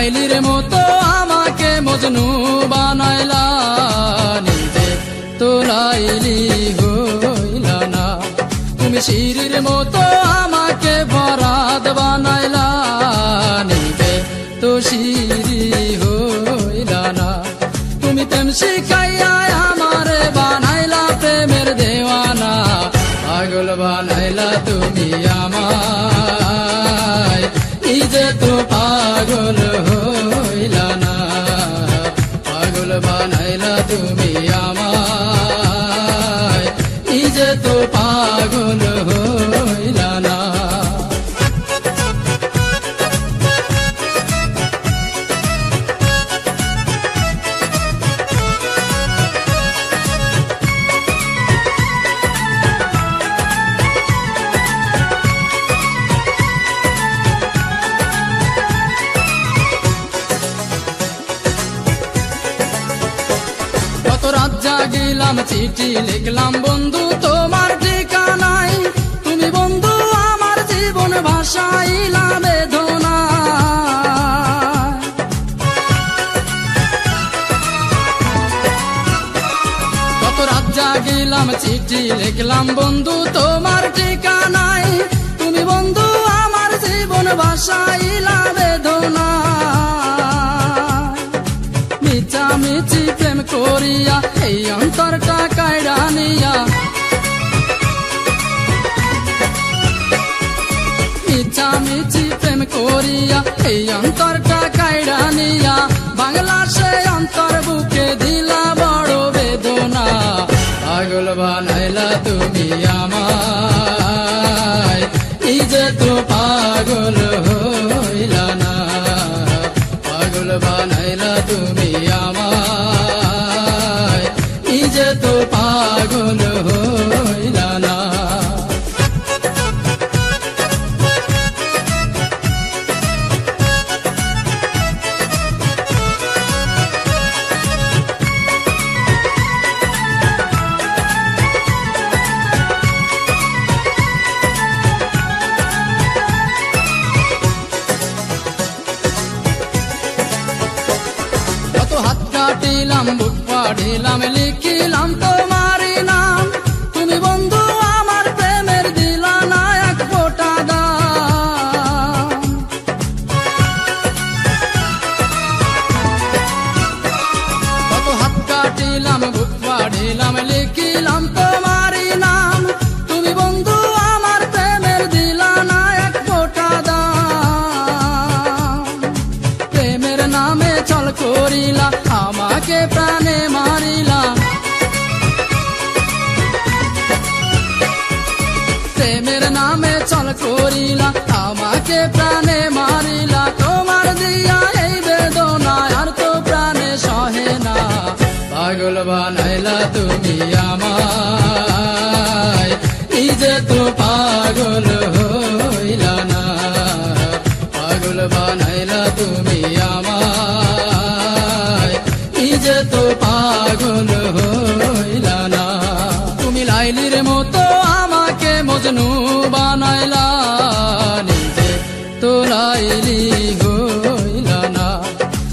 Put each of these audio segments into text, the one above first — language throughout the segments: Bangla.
লাইলির মতো আমাকে মজনু বানাইলা, নিজে তো লাইলি হইলা না। তুমি শিরির মতো আমাকে বরাদ বানাইলা, নিজে তো শিরি হইলা না। তুমি প্রেম শিখাইয়া আমারে বানাইলা প্রেমের দেওয়ানা, পাগল বানাইলা তুমি আমায়, নিজে তো পাগল হইলা না। পাগল বানাইলা তুমি আমায়, নিজে তো পাগল হইলা না। রাত জাগিলাম চিঠি লিখলাম বন্ধু তোমার ঠিকানায়, তুমি বন্ধু আমার জীবন ভাসাইলা বেদনা। কত রাত জাগিলাম চিঠি লিখলাম বন্ধু তোমার ঠিকানায়, তুমি বন্ধু আমার জীবন ভাসাইলা বেদনা। মিছি প্রেম করিয়া এই অন্তরটা কায়রা নিয়া, মিছি প্রেম করিয়া এই অন্তরটা কায়রা নিয়া, বাংলা সে অন্তর বুকে দিলা বড় বেদনা। পাগল বানাইলা তুমি আমায়, নিজে তো পাগল হইলা না। পাগল বানাইলা তুমি আমায়, নিজে তো পাগল হইলা না। কাটিলাম বুক পাড়িলাম লিখিলাম তোমারই নাম, তুমি বন্ধু আমার প্রেমের দিলা না এক ফোঁটা দাম। কত হাত কাটিলাম বুক পাড়িলাম লিখিলাম তোমারই নাম, তুমি বন্ধু আমার প্রেমের দিলা না এক ফোঁটা দাম। প্রেমের নামে ছল করিলা আমাকে প্রাণে মারিলা, প্রেমের নামে ছল করিলা আমাকে প্রাণে মারিলা। তোমার দিয়া এই বেদনা আর তো প্রাণে সহে না, পাগল বানাইলা তুমি আমায়, নিজে তো পাগল হইলা না। পাগল বানাইলা তুমি আমায়, নিজে তো পাগল হইলা না। তুমি লাইলির মতো আমাকে মজনু বানাইলা, নিজে তো লাইলি হইলা না।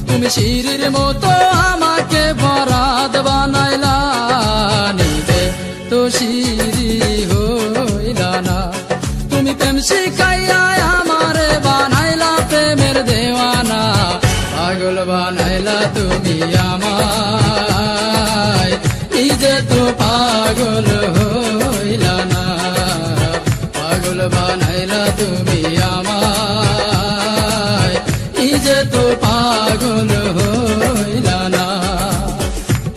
তুমি শিরির মতো আমাকে বরাদ বানাইলা, নিজে তো শিরি হইলা না। তুমি প্রেম শিখাইয়া আমারে বানাইলা প্রেমের দেওয়ানা, পাগল বানাইলা তুমি আমায়, নিজে তো পাগল হইলা না। পাগল বানাইলা তুমি আমায়, নিজে তো পাগল হইলা না।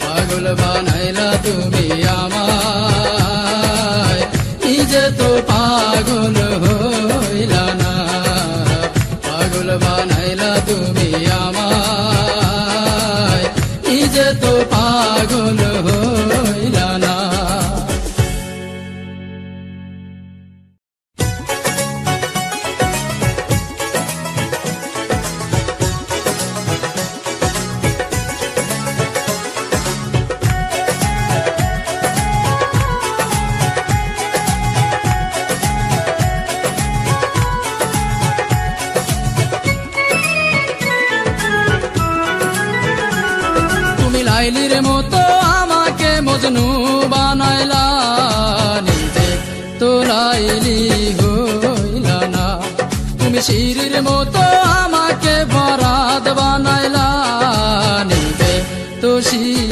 পাগল বানাইলা তুমি আমায়, নিজে তো পাগল হইলা না। পাগল বানাইলা তুমি আমায়, নিজে তো পাগল হইলা না। লাইলির মতো আমাকে মজনু বানাইলা, নিজে তো লাইলি হইলা না। তুমি শিরির মতো আমাকে বরাত বানাইলা, নিজে তো শির